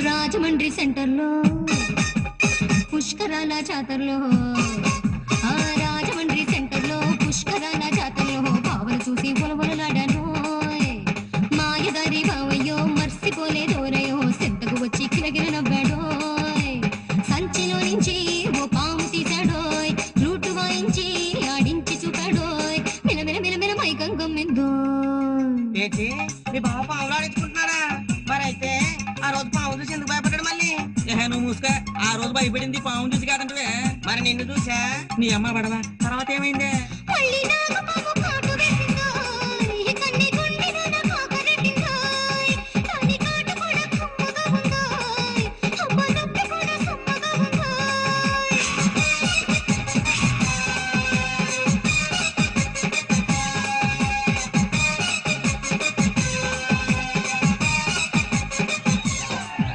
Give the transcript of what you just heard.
రాజమండ్రి సెంటర్లో పుష్కరాల జాతరలో రాజమండ్రి సెంటర్లో పుష్కరాల జాతరలో బావలు చూసి పొలవలలాడాను మాయదారి బావయ్యో మర్సిపోలేదోరయో సెంతకు వచ్చి కిరగిర నవ్వాడో సంచిలో నుంచి ఓ పాము తీశాడోయ్ రూటు వాయించి ఆడించి చూపాడోయ్ మిలమిల మిలమిల మైకం గమ్మిందో ఏంటి మీ బావ పావులు ఆడించుకుంటున్నారా మరైతే ఆ రోజు పాము చూసి ఎందుకు భయపడ్డాడు మళ్ళీ నువ్వు మూసుగా ఆ రోజు భయపడింది పాము చూసి కాదంటే మరి నిన్ను చూసా నీ అమ్మ పడవా తర్వాత ఏమైందే మళ్ళీ నాకు